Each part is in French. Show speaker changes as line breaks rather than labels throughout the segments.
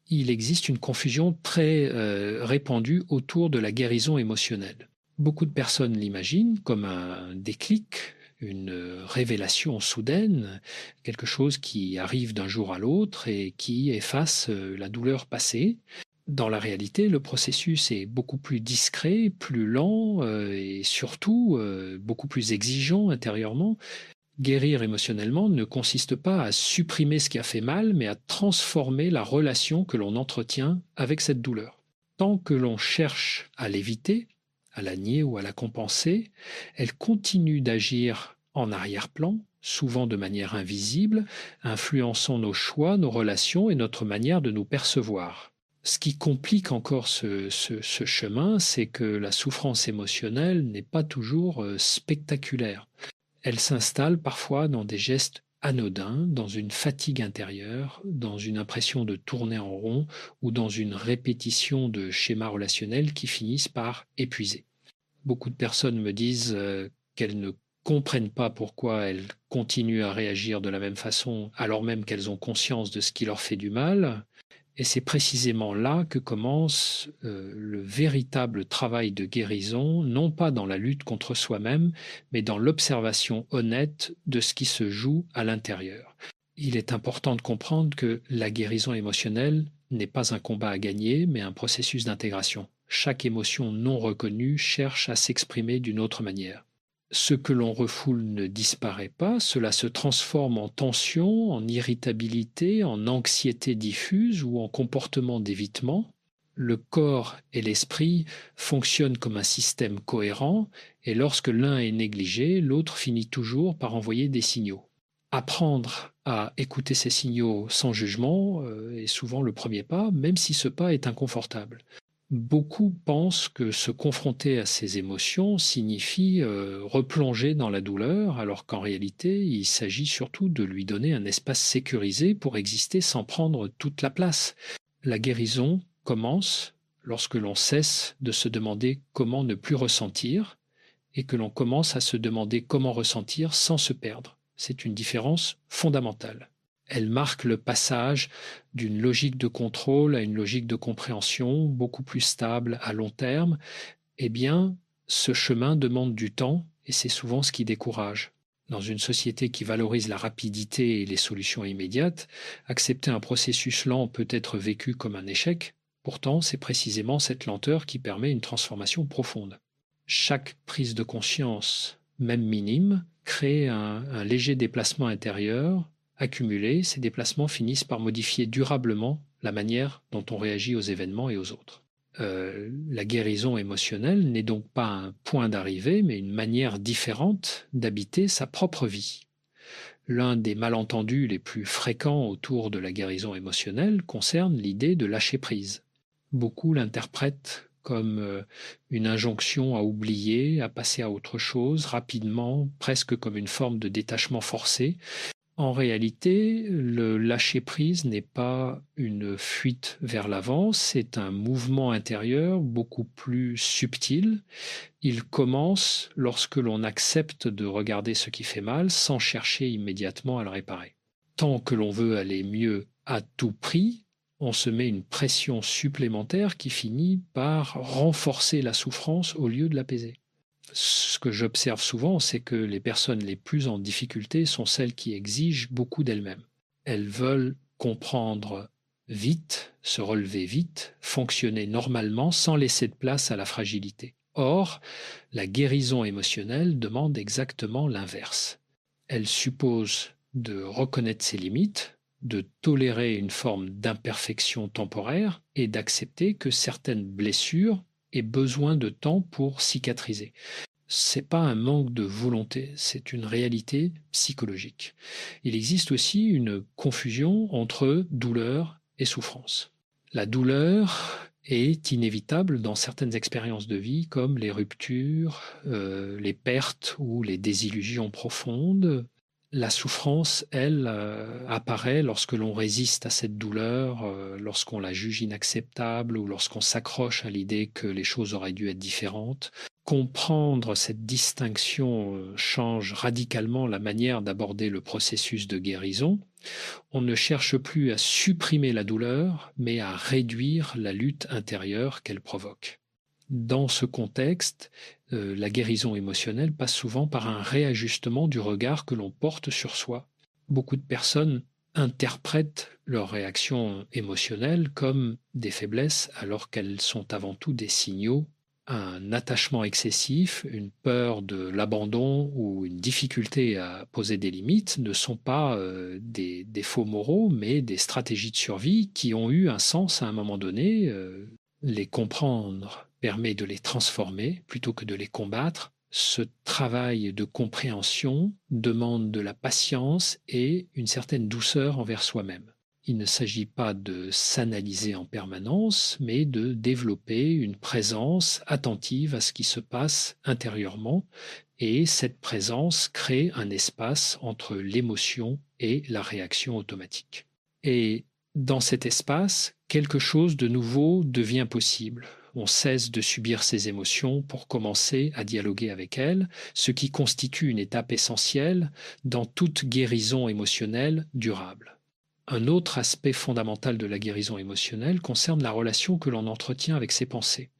il existe une confusion très répandue autour de la guérison émotionnelle. Beaucoup de personnes l'imaginent comme un déclic, une révélation soudaine, quelque chose qui arrive d'un jour à l'autre et qui efface la douleur passée. Dans la réalité, le processus est beaucoup plus discret, plus lent et surtout beaucoup plus exigeant intérieurement. Guérir émotionnellement ne consiste pas à supprimer ce qui a fait mal, mais à transformer la relation que l'on entretient avec cette douleur. Tant que l'on cherche à l'éviter, à la nier ou à la compenser, elle continue d'agir en arrière-plan, souvent de manière invisible, influençant nos choix, nos relations et notre manière de nous percevoir. Ce qui complique encore ce chemin, c'est que la souffrance émotionnelle n'est pas toujours spectaculaire. Elle s'installe parfois dans des gestes anodins, dans une fatigue intérieure, dans une impression de tourner en rond ou dans une répétition de schémas relationnels qui finissent par épuiser. Beaucoup de personnes me disent qu'elles ne comprennent pas pourquoi elles continuent à réagir de la même façon alors même qu'elles ont conscience de ce qui leur fait du mal. Et c'est précisément là que commence le véritable travail de guérison, non pas dans la lutte contre soi-même, mais dans l'observation honnête de ce qui se joue à l'intérieur. Il est important de comprendre que la guérison émotionnelle n'est pas un combat à gagner, mais un processus d'intégration. Chaque émotion non reconnue cherche à s'exprimer d'une autre manière. Ce que l'on refoule ne disparaît pas, cela se transforme en tension, en irritabilité, en anxiété diffuse ou en comportement d'évitement. Le corps et l'esprit fonctionnent comme un système cohérent et lorsque l'un est négligé, l'autre finit toujours par envoyer des signaux. Apprendre à écouter ces signaux sans jugement est souvent le premier pas, même si ce pas est inconfortable. Beaucoup pensent que se confronter à ces émotions signifie replonger dans la douleur, alors qu'en réalité, il s'agit surtout de lui donner un espace sécurisé pour exister sans prendre toute la place. La guérison commence lorsque l'on cesse de se demander comment ne plus ressentir et que l'on commence à se demander comment ressentir sans se perdre. C'est une différence fondamentale. Elle marque le passage d'une logique de contrôle à une logique de compréhension beaucoup plus stable à long terme. Eh bien, ce chemin demande du temps et c'est souvent ce qui décourage. Dans une société qui valorise la rapidité et les solutions immédiates, accepter un processus lent peut être vécu comme un échec. Pourtant, c'est précisément cette lenteur qui permet une transformation profonde. Chaque prise de conscience, même minime, crée un léger déplacement intérieur. Accumulés, ces déplacements finissent par modifier durablement la manière dont on réagit aux événements et aux autres. La guérison émotionnelle n'est donc pas un point d'arrivée, mais une manière différente d'habiter sa propre vie. L'un des malentendus les plus fréquents autour de la guérison émotionnelle concerne l'idée de lâcher prise. Beaucoup l'interprètent comme une injonction à oublier, à passer à autre chose rapidement, presque comme une forme de détachement forcé. En réalité, le lâcher-prise n'est pas une fuite vers l'avant, c'est un mouvement intérieur beaucoup plus subtil. Il commence lorsque l'on accepte de regarder ce qui fait mal sans chercher immédiatement à le réparer. Tant que l'on veut aller mieux à tout prix, on se met une pression supplémentaire qui finit par renforcer la souffrance au lieu de l'apaiser. Ce que j'observe souvent, c'est que les personnes les plus en difficulté sont celles qui exigent beaucoup d'elles-mêmes. Elles veulent comprendre vite, se relever vite, fonctionner normalement sans laisser de place à la fragilité. Or, la guérison émotionnelle demande exactement l'inverse. Elle suppose de reconnaître ses limites, de tolérer une forme d'imperfection temporaire et d'accepter que certaines blessures aient besoin de temps pour cicatriser. C'est pas un manque de volonté, c'est une réalité psychologique. Il existe aussi une confusion entre douleur et souffrance. La douleur est inévitable dans certaines expériences de vie comme les ruptures, les pertes ou les désillusions profondes. La souffrance, elle, apparaît lorsque l'on résiste à cette douleur, lorsqu'on la juge inacceptable ou lorsqu'on s'accroche à l'idée que les choses auraient dû être différentes. Comprendre cette distinction change radicalement la manière d'aborder le processus de guérison. On ne cherche plus à supprimer la douleur, mais à réduire la lutte intérieure qu'elle provoque. Dans ce contexte, la guérison émotionnelle passe souvent par un réajustement du regard que l'on porte sur soi. Beaucoup de personnes interprètent leurs réactions émotionnelles comme des faiblesses alors qu'elles sont avant tout des signaux. Un attachement excessif, une peur de l'abandon ou une difficulté à poser des limites ne sont pas des défauts moraux, mais des stratégies de survie qui ont eu un sens à un moment donné. Les comprendre permet de les transformer plutôt que de les combattre. Ce travail de compréhension demande de la patience et une certaine douceur envers soi-même. Il ne s'agit pas de s'analyser en permanence, mais de développer une présence attentive à ce qui se passe intérieurement, et cette présence crée un espace entre l'émotion et la réaction automatique. Et dans cet espace, quelque chose de nouveau devient possible. On cesse de subir ses émotions pour commencer à dialoguer avec elles, ce qui constitue une étape essentielle dans toute guérison émotionnelle durable. Un autre aspect fondamental de la guérison émotionnelle concerne la relation que l'on entretient avec ses pensées.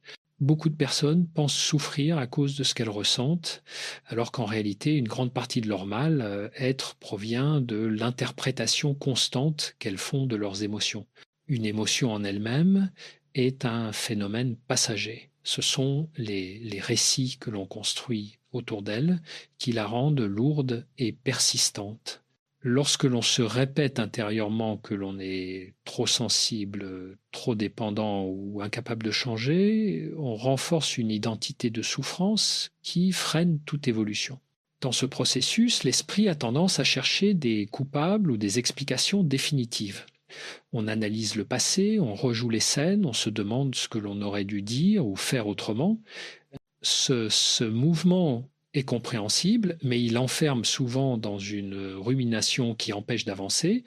Beaucoup de personnes pensent souffrir à cause de ce qu'elles ressentent, alors qu'en réalité, une grande partie de leur mal-être provient de l'interprétation constante qu'elles font de leurs émotions. Une émotion en elle-même est un phénomène passager. Ce sont les récits que l'on construit autour d'elle qui la rendent lourde et persistante. Lorsque l'on se répète intérieurement que l'on est trop sensible, trop dépendant ou incapable de changer, on renforce une identité de souffrance qui freine toute évolution. Dans ce processus, l'esprit a tendance à chercher des coupables ou des explications définitives. On analyse le passé, on rejoue les scènes, on se demande ce que l'on aurait dû dire ou faire autrement. Ce mouvement est compréhensible, mais il enferme souvent dans une rumination qui empêche d'avancer.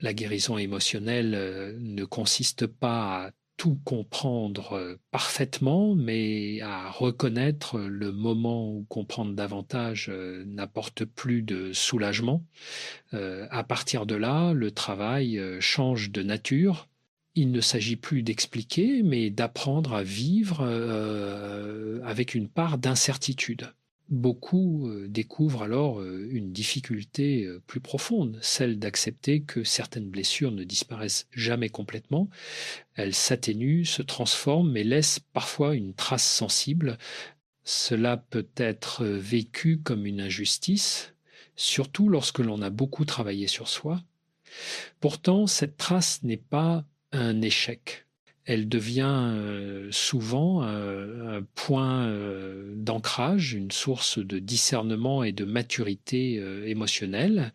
La guérison émotionnelle ne consiste pas à tout comprendre parfaitement, mais à reconnaître le moment où comprendre davantage n'apporte plus de soulagement. À partir de là, le travail change de nature. Il ne s'agit plus d'expliquer, mais d'apprendre à vivre avec une part d'incertitude. Beaucoup découvrent alors une difficulté plus profonde, celle d'accepter que certaines blessures ne disparaissent jamais complètement. Elles s'atténuent, se transforment, mais laissent parfois une trace sensible. Cela peut être vécu comme une injustice, surtout lorsque l'on a beaucoup travaillé sur soi. Pourtant, cette trace n'est pas un échec. Elle devient souvent un point d'ancrage, une source de discernement et de maturité émotionnelle.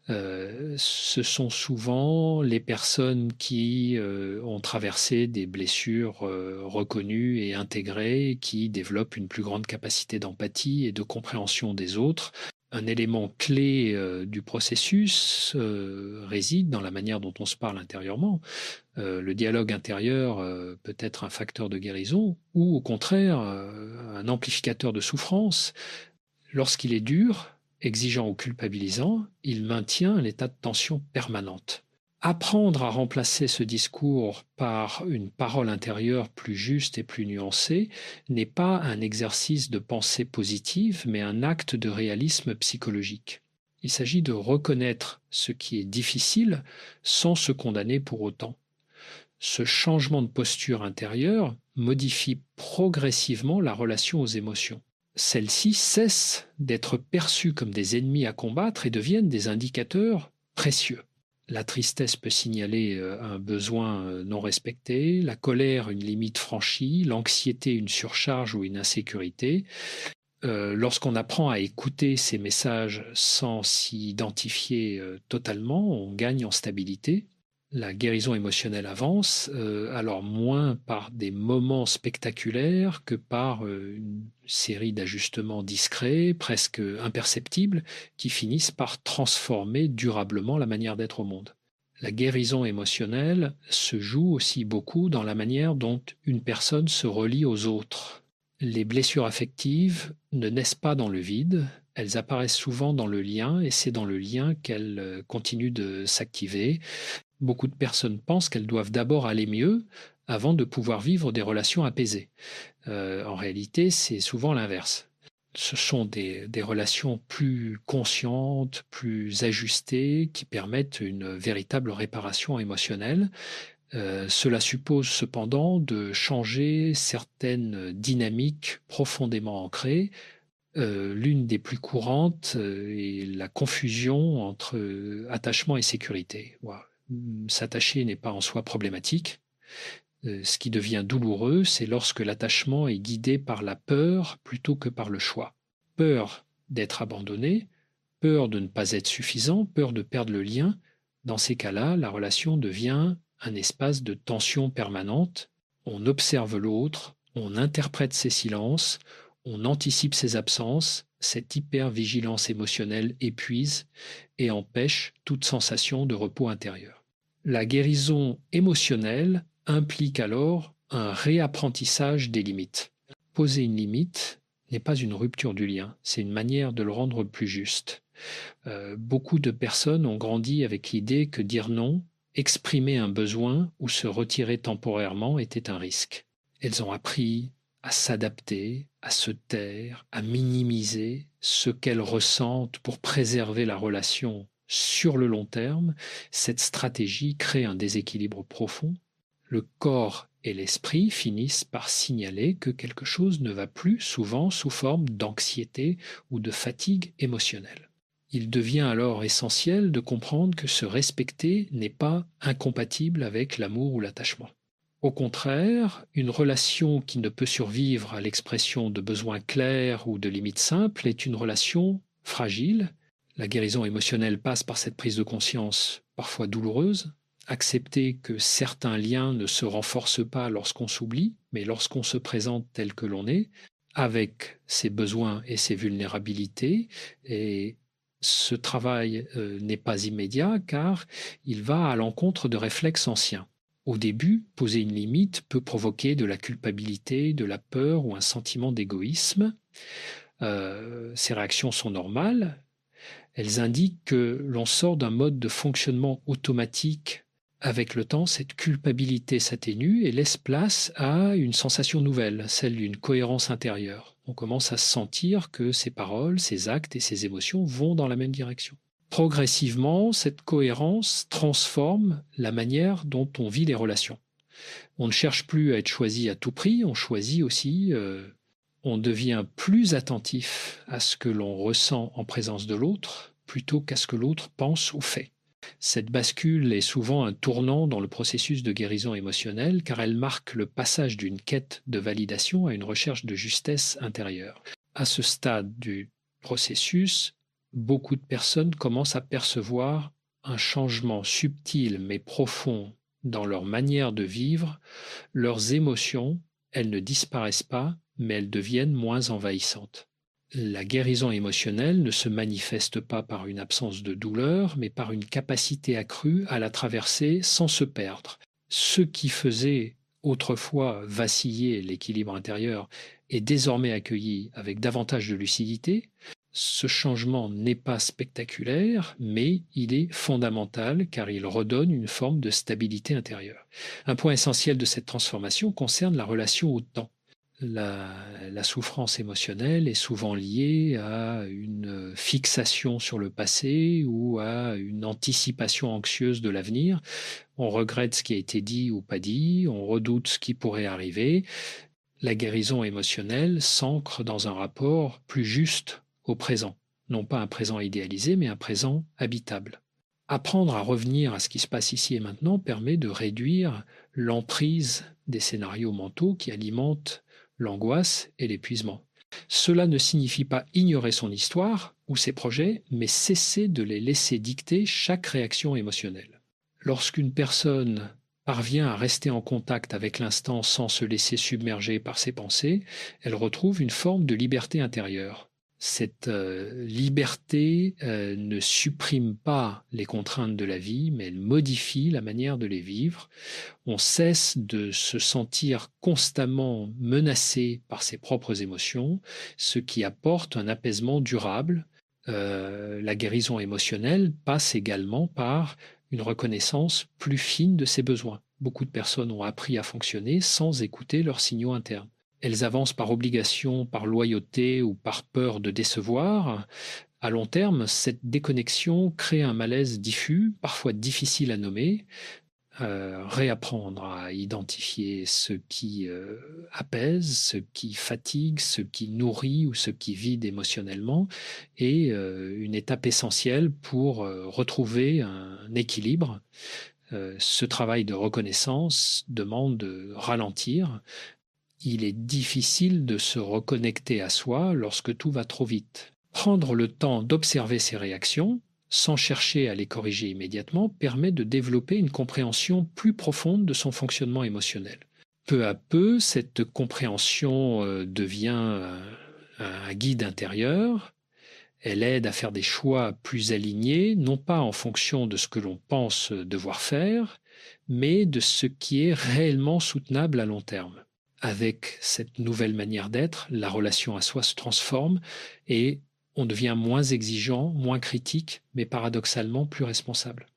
Ce sont souvent les personnes qui ont traversé des blessures reconnues et intégrées qui développent une plus grande capacité d'empathie et de compréhension des autres. Un élément clé du processus réside dans la manière dont on se parle intérieurement. Le dialogue intérieur peut être un facteur de guérison ou au contraire un amplificateur de souffrance. Lorsqu'il est dur, exigeant ou culpabilisant, il maintient un état de tension permanente. Apprendre à remplacer ce discours par une parole intérieure plus juste et plus nuancée n'est pas un exercice de pensée positive, mais un acte de réalisme psychologique. Il s'agit de reconnaître ce qui est difficile sans se condamner pour autant. Ce changement de posture intérieure modifie progressivement la relation aux émotions. Celles-ci cessent d'être perçues comme des ennemis à combattre et deviennent des indicateurs précieux. La tristesse peut signaler un besoin non respecté, la colère une limite franchie, l'anxiété une surcharge ou une insécurité. Lorsqu'on apprend à écouter ces messages sans s'y identifier totalement, on gagne en stabilité. La guérison émotionnelle avance, alors moins par des moments spectaculaires que par une série d'ajustements discrets, presque imperceptibles, qui finissent par transformer durablement la manière d'être au monde. La guérison émotionnelle se joue aussi beaucoup dans la manière dont une personne se relie aux autres. Les blessures affectives ne naissent pas dans le vide, elles apparaissent souvent dans le lien et c'est dans le lien qu'elles continuent de s'activer. Beaucoup de personnes pensent qu'elles doivent d'abord aller mieux avant de pouvoir vivre des relations apaisées. En réalité, c'est souvent l'inverse. Ce sont des relations plus conscientes, plus ajustées, qui permettent une véritable réparation émotionnelle. Cela suppose cependant de changer certaines dynamiques profondément ancrées. L'une des plus courantes est la confusion entre attachement et sécurité. Voilà. S'attacher n'est pas en soi problématique. Ce qui devient douloureux, c'est lorsque l'attachement est guidé par la peur plutôt que par le choix. Peur d'être abandonné, peur de ne pas être suffisant, peur de perdre le lien. Dans ces cas-là, la relation devient un espace de tension permanente. On observe l'autre, on interprète ses silences, on anticipe ses absences. Cette hypervigilance émotionnelle épuise et empêche toute sensation de repos intérieur. La guérison émotionnelle implique alors un réapprentissage des limites. Poser une limite n'est pas une rupture du lien, c'est une manière de le rendre plus juste. Beaucoup de personnes ont grandi avec l'idée que dire non, exprimer un besoin ou se retirer temporairement était un risque. Elles ont appris à s'adapter, à se taire, à minimiser ce qu'elles ressentent pour préserver la relation sur le long terme. Cette stratégie crée un déséquilibre profond. Le corps et l'esprit finissent par signaler que quelque chose ne va plus, souvent sous forme d'anxiété ou de fatigue émotionnelle. Il devient alors essentiel de comprendre que se respecter n'est pas incompatible avec l'amour ou l'attachement. Au contraire, une relation qui ne peut survivre à l'expression de besoins clairs ou de limites simples est une relation fragile. La guérison émotionnelle passe par cette prise de conscience parfois douloureuse. Accepter que certains liens ne se renforcent pas lorsqu'on s'oublie, mais lorsqu'on se présente tel que l'on est, avec ses besoins et ses vulnérabilités. Et ce travail n'est pas immédiat car il va à l'encontre de réflexes anciens. Au début, poser une limite peut provoquer de la culpabilité, de la peur ou un sentiment d'égoïsme. Ces réactions sont normales. Elles indiquent que l'on sort d'un mode de fonctionnement automatique. Avec le temps, cette culpabilité s'atténue et laisse place à une sensation nouvelle, celle d'une cohérence intérieure. On commence à sentir que ses paroles, ses actes et ses émotions vont dans la même direction. Progressivement, cette cohérence transforme la manière dont on vit les relations. On ne cherche plus à être choisi à tout prix, on choisit aussi, on devient plus attentif à ce que l'on ressent en présence de l'autre plutôt qu'à ce que l'autre pense ou fait. Cette bascule est souvent un tournant dans le processus de guérison émotionnelle car elle marque le passage d'une quête de validation à une recherche de justesse intérieure. À ce stade du processus, beaucoup de personnes commencent à percevoir un changement subtil mais profond dans leur manière de vivre. Leurs émotions, elles ne disparaissent pas, mais elles deviennent moins envahissantes. La guérison émotionnelle ne se manifeste pas par une absence de douleur, mais par une capacité accrue à la traverser sans se perdre. Ce qui faisait autrefois vaciller l'équilibre intérieur est désormais accueilli avec davantage de lucidité. Ce changement n'est pas spectaculaire, mais il est fondamental car il redonne une forme de stabilité intérieure. Un point essentiel de cette transformation concerne la relation au temps. La souffrance émotionnelle est souvent liée à une fixation sur le passé ou à une anticipation anxieuse de l'avenir. On regrette ce qui a été dit ou pas dit, on redoute ce qui pourrait arriver. La guérison émotionnelle s'ancre dans un rapport plus juste au présent. Non pas un présent idéalisé, mais un présent habitable. Apprendre à revenir à ce qui se passe ici et maintenant permet de réduire l'emprise des scénarios mentaux qui alimentent l'angoisse et l'épuisement. Cela ne signifie pas ignorer son histoire ou ses projets, mais cesser de les laisser dicter chaque réaction émotionnelle. Lorsqu'une personne parvient à rester en contact avec l'instant sans se laisser submerger par ses pensées, elle retrouve une forme de liberté intérieure. Cette liberté ne supprime pas les contraintes de la vie, mais elle modifie la manière de les vivre. On cesse de se sentir constamment menacé par ses propres émotions, ce qui apporte un apaisement durable. La guérison émotionnelle passe également par une reconnaissance plus fine de ses besoins. Beaucoup de personnes ont appris à fonctionner sans écouter leurs signaux internes. Elles avancent par obligation, par loyauté ou par peur de décevoir. À long terme, cette déconnexion crée un malaise diffus, parfois difficile à nommer. Réapprendre à identifier ce qui apaise, ce qui fatigue, ce qui nourrit ou ce qui vide émotionnellement est une étape essentielle pour retrouver un équilibre. Ce travail de reconnaissance demande de ralentir. Il est difficile de se reconnecter à soi lorsque tout va trop vite. Prendre le temps d'observer ses réactions, sans chercher à les corriger immédiatement, permet de développer une compréhension plus profonde de son fonctionnement émotionnel. Peu à peu, cette compréhension devient un guide intérieur. Elle aide à faire des choix plus alignés, non pas en fonction de ce que l'on pense devoir faire, mais de ce qui est réellement soutenable à long terme. Avec cette nouvelle manière d'être, la relation à soi se transforme et on devient moins exigeant, moins critique, mais paradoxalement plus responsable.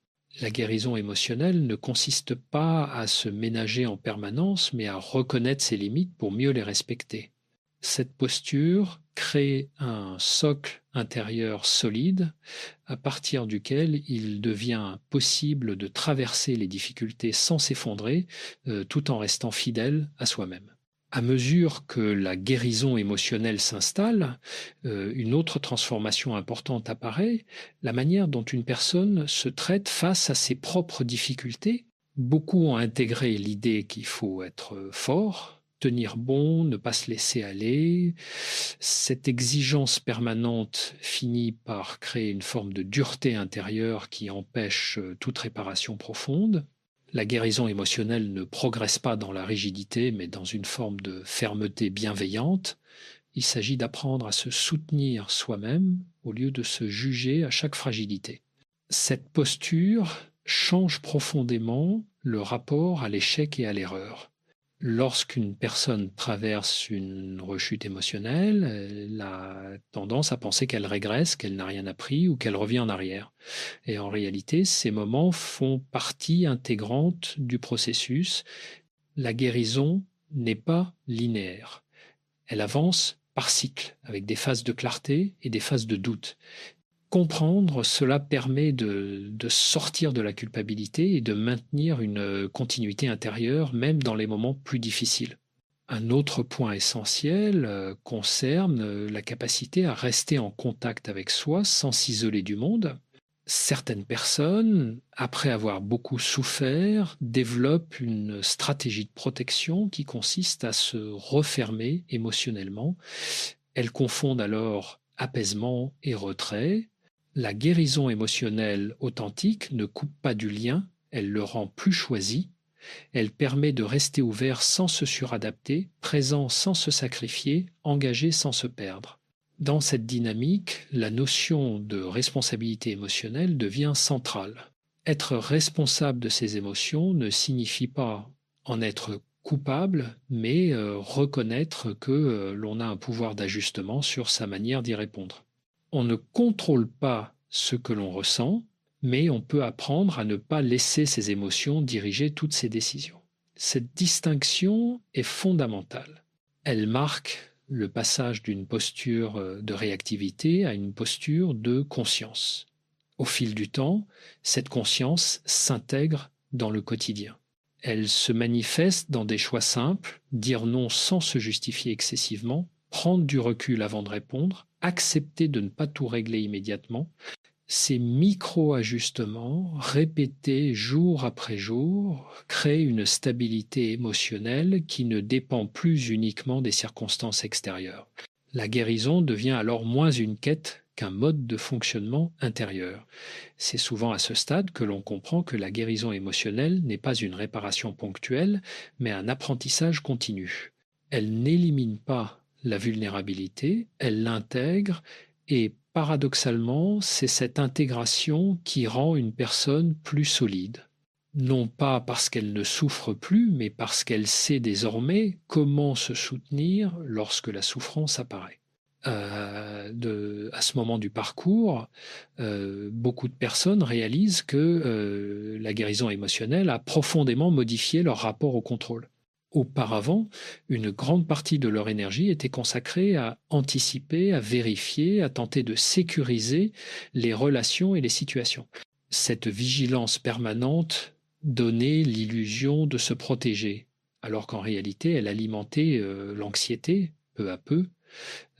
La guérison émotionnelle ne consiste pas à se ménager en permanence, mais à reconnaître ses limites pour mieux les respecter. Cette posture crée un socle intérieur solide à partir duquel il devient possible de traverser les difficultés sans s'effondrer, tout en restant fidèle à soi-même. À mesure que la guérison émotionnelle s'installe, une autre transformation importante apparaît, la manière dont une personne se traite face à ses propres difficultés. Beaucoup ont intégré l'idée qu'il faut être fort, tenir bon, ne pas se laisser aller. Cette exigence permanente finit par créer une forme de dureté intérieure qui empêche toute réparation profonde. La guérison émotionnelle ne progresse pas dans la rigidité, mais dans une forme de fermeté bienveillante. Il s'agit d'apprendre à se soutenir soi-même au lieu de se juger à chaque fragilité. Cette posture change profondément le rapport à l'échec et à l'erreur. Lorsqu'une personne traverse une rechute émotionnelle, elle a tendance à penser qu'elle régresse, qu'elle n'a rien appris ou qu'elle revient en arrière. Et en réalité, ces moments font partie intégrante du processus. La guérison n'est pas linéaire. Elle avance par cycle, avec des phases de clarté et des phases de doute. Comprendre cela permet de sortir de la culpabilité et de maintenir une continuité intérieure, même dans les moments plus difficiles. Un autre point essentiel concerne la capacité à rester en contact avec soi sans s'isoler du monde. Certaines personnes, après avoir beaucoup souffert, développent une stratégie de protection qui consiste à se refermer émotionnellement. Elles confondent alors apaisement et retrait. La guérison émotionnelle authentique ne coupe pas du lien, elle le rend plus choisi. Elle permet de rester ouvert sans se suradapter, présent sans se sacrifier, engagé sans se perdre. Dans cette dynamique, la notion de responsabilité émotionnelle devient centrale. Être responsable de ses émotions ne signifie pas en être coupable, mais reconnaître que l'on a un pouvoir d'ajustement sur sa manière d'y répondre. On ne contrôle pas ce que l'on ressent, mais on peut apprendre à ne pas laisser ses émotions diriger toutes ses décisions. Cette distinction est fondamentale. Elle marque le passage d'une posture de réactivité à une posture de conscience. Au fil du temps, cette conscience s'intègre dans le quotidien. Elle se manifeste dans des choix simples, dire non sans se justifier excessivement, prendre du recul avant de répondre, accepter de ne pas tout régler immédiatement. Ces micro-ajustements, répétés jour après jour, créent une stabilité émotionnelle qui ne dépend plus uniquement des circonstances extérieures. La guérison devient alors moins une quête qu'un mode de fonctionnement intérieur. C'est souvent à ce stade que l'on comprend que la guérison émotionnelle n'est pas une réparation ponctuelle, mais un apprentissage continu. Elle n'élimine pas la vulnérabilité, elle l'intègre et paradoxalement, c'est cette intégration qui rend une personne plus solide. Non pas parce qu'elle ne souffre plus, mais parce qu'elle sait désormais comment se soutenir lorsque la souffrance apparaît. À ce moment du parcours, beaucoup de personnes réalisent que la guérison émotionnelle a profondément modifié leur rapport au contrôle. Auparavant, une grande partie de leur énergie était consacrée à anticiper, à vérifier, à tenter de sécuriser les relations et les situations. Cette vigilance permanente donnait l'illusion de se protéger, alors qu'en réalité, elle alimentait l'anxiété peu à peu.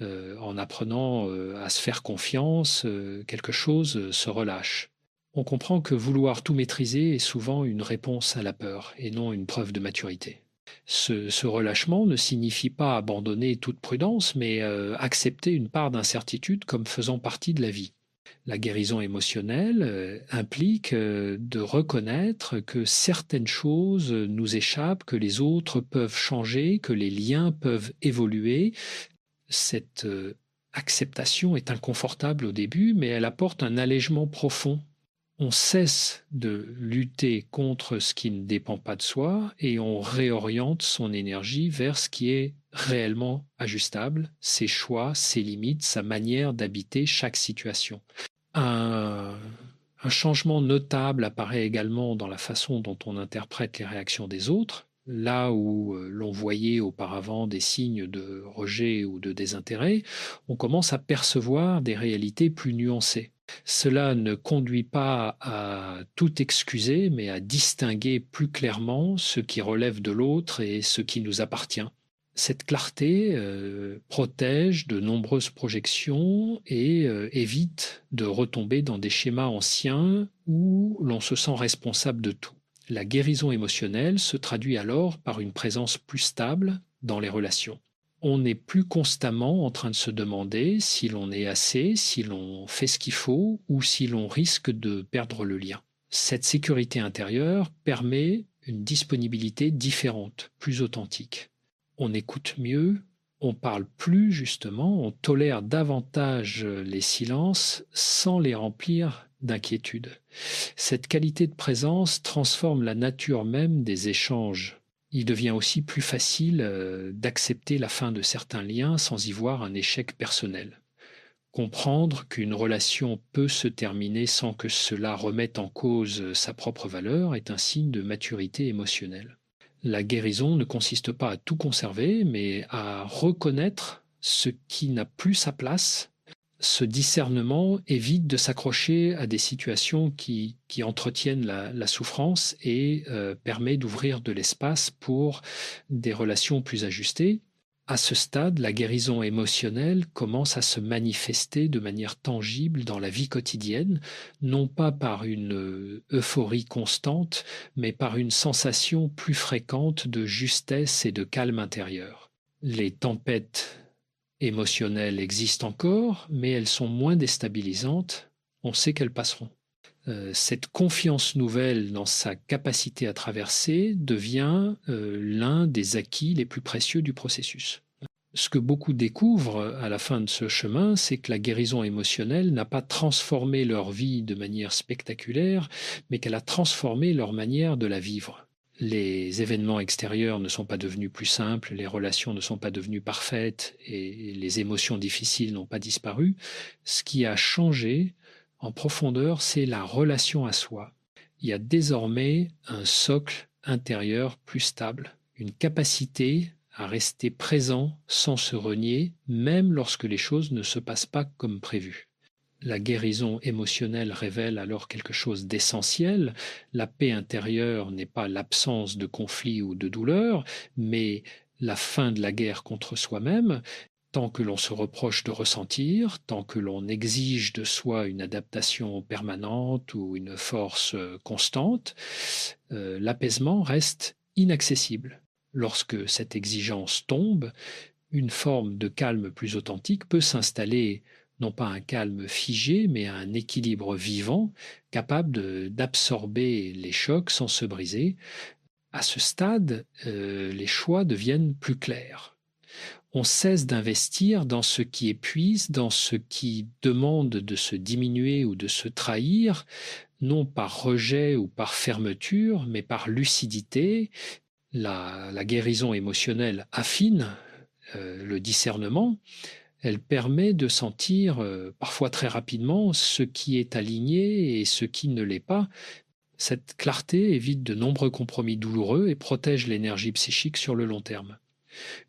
En apprenant à se faire confiance, quelque chose se relâche. On comprend que vouloir tout maîtriser est souvent une réponse à la peur et non une preuve de maturité. Ce relâchement ne signifie pas abandonner toute prudence, mais accepter une part d'incertitude comme faisant partie de la vie. La guérison émotionnelle implique de reconnaître que certaines choses nous échappent, que les autres peuvent changer, que les liens peuvent évoluer. Cette acceptation est inconfortable au début, mais elle apporte un allègement profond. On cesse de lutter contre ce qui ne dépend pas de soi et on réoriente son énergie vers ce qui est réellement ajustable, ses choix, ses limites, sa manière d'habiter chaque situation. Un changement notable apparaît également dans la façon dont on interprète les réactions des autres. Là où l'on voyait auparavant des signes de rejet ou de désintérêt, on commence à percevoir des réalités plus nuancées. Cela ne conduit pas à tout excuser, mais à distinguer plus clairement ce qui relève de l'autre et ce qui nous appartient. Cette clarté protège de nombreuses projections et évite de retomber dans des schémas anciens où l'on se sent responsable de tout. La guérison émotionnelle se traduit alors par une présence plus stable dans les relations. On n'est plus constamment en train de se demander si l'on est assez, si l'on fait ce qu'il faut ou si l'on risque de perdre le lien. Cette sécurité intérieure permet une disponibilité différente, plus authentique. On écoute mieux, on parle plus justement, on tolère davantage les silences sans les remplir d'inquiétude. Cette qualité de présence transforme la nature même des échanges. Il devient aussi plus facile d'accepter la fin de certains liens sans y voir un échec personnel. Comprendre qu'une relation peut se terminer sans que cela remette en cause sa propre valeur est un signe de maturité émotionnelle. La guérison ne consiste pas à tout conserver, mais à reconnaître ce qui n'a plus sa place. Ce discernement évite de s'accrocher à des situations qui entretiennent la souffrance et permet d'ouvrir de l'espace pour des relations plus ajustées. À ce stade, la guérison émotionnelle commence à se manifester de manière tangible dans la vie quotidienne, non pas par une euphorie constante, mais par une sensation plus fréquente de justesse et de calme intérieur. Les tempêtes émotionnelles existent encore, mais elles sont moins déstabilisantes. On sait qu'elles passeront. Cette confiance nouvelle dans sa capacité à traverser devient l'un des acquis les plus précieux du processus. Ce que beaucoup découvrent à la fin de ce chemin, c'est que la guérison émotionnelle n'a pas transformé leur vie de manière spectaculaire, mais qu'elle a transformé leur manière de la vivre. Les événements extérieurs ne sont pas devenus plus simples, les relations ne sont pas devenues parfaites et les émotions difficiles n'ont pas disparu. Ce qui a changé en profondeur, c'est la relation à soi. Il y a désormais un socle intérieur plus stable, une capacité à rester présent sans se renier, même lorsque les choses ne se passent pas comme prévu. La guérison émotionnelle révèle alors quelque chose d'essentiel. La paix intérieure n'est pas l'absence de conflit ou de douleur, mais la fin de la guerre contre soi-même. Tant que l'on se reproche de ressentir, tant que l'on exige de soi une adaptation permanente ou une force constante, l'apaisement reste inaccessible. Lorsque cette exigence tombe, une forme de calme plus authentique peut s'installer, non pas un calme figé, mais un équilibre vivant, capable d'absorber les chocs sans se briser. À ce stade, les choix deviennent plus clairs. On cesse d'investir dans ce qui épuise, dans ce qui demande de se diminuer ou de se trahir, non par rejet ou par fermeture, mais par lucidité. La guérison émotionnelle affine le discernement. Elle permet de sentir parfois très rapidement ce qui est aligné et ce qui ne l'est pas. Cette clarté évite de nombreux compromis douloureux et protège l'énergie psychique sur le long terme.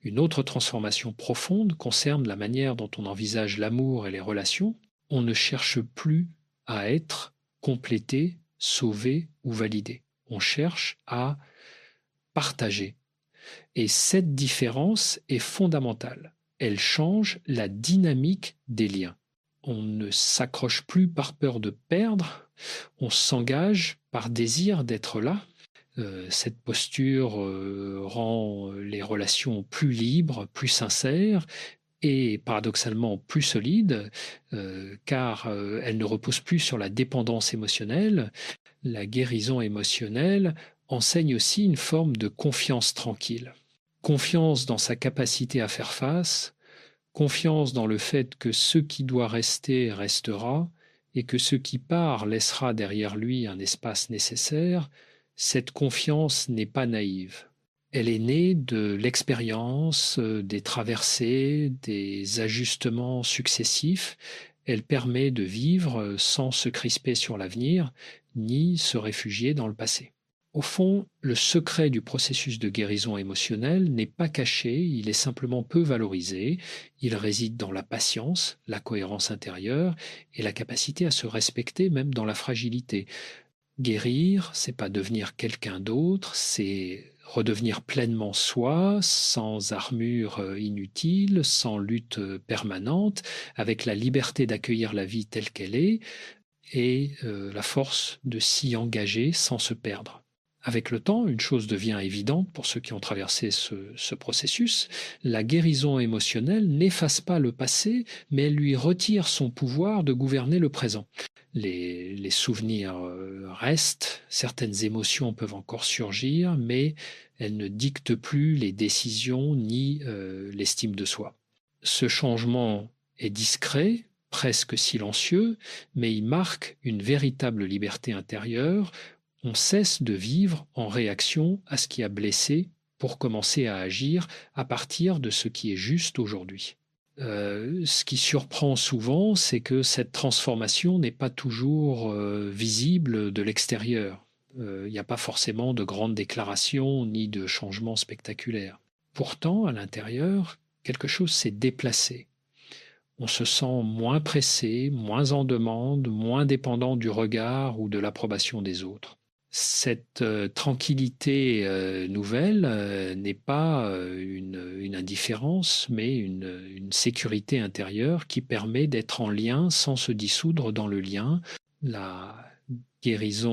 Une autre transformation profonde concerne la manière dont on envisage l'amour et les relations. On ne cherche plus à être complété, sauvé ou validé. On cherche à partager. Et cette différence est fondamentale. Elle change la dynamique des liens. On ne s'accroche plus par peur de perdre, on s'engage par désir d'être là. Cette posture rend les relations plus libres, plus sincères et paradoxalement plus solides, car elle ne repose plus sur la dépendance émotionnelle. La guérison émotionnelle enseigne aussi une forme de confiance tranquille. Confiance dans sa capacité à faire face, confiance dans le fait que ce qui doit rester restera et que ce qui part laissera derrière lui un espace nécessaire. Cette confiance n'est pas naïve. Elle est née de l'expérience, des traversées, des ajustements successifs. Elle permet de vivre sans se crisper sur l'avenir, ni se réfugier dans le passé. Au fond, le secret du processus de guérison émotionnelle n'est pas caché, il est simplement peu valorisé. Il réside dans la patience, la cohérence intérieure et la capacité à se respecter même dans la fragilité. Guérir, c'est pas devenir quelqu'un d'autre, c'est redevenir pleinement soi, sans armure inutile, sans lutte permanente, avec la liberté d'accueillir la vie telle qu'elle est et la force de s'y engager sans se perdre. Avec le temps, une chose devient évidente pour ceux qui ont traversé ce processus, la guérison émotionnelle n'efface pas le passé, mais elle lui retire son pouvoir de gouverner le présent. Les souvenirs restent, certaines émotions peuvent encore surgir, mais elles ne dictent plus les décisions ni l'estime de soi. Ce changement est discret, presque silencieux, mais il marque une véritable liberté intérieure. On cesse de vivre en réaction à ce qui a blessé pour commencer à agir à partir de ce qui est juste aujourd'hui. Ce qui surprend souvent, c'est que cette transformation n'est pas toujours visible de l'extérieur. Il n'y a pas forcément de grandes déclarations ni de changements spectaculaires. Pourtant, à l'intérieur, quelque chose s'est déplacé. On se sent moins pressé, moins en demande, moins dépendant du regard ou de l'approbation des autres. Cette tranquillité nouvelle n'est pas une indifférence, mais une sécurité intérieure qui permet d'être en lien sans se dissoudre dans le lien. La guérison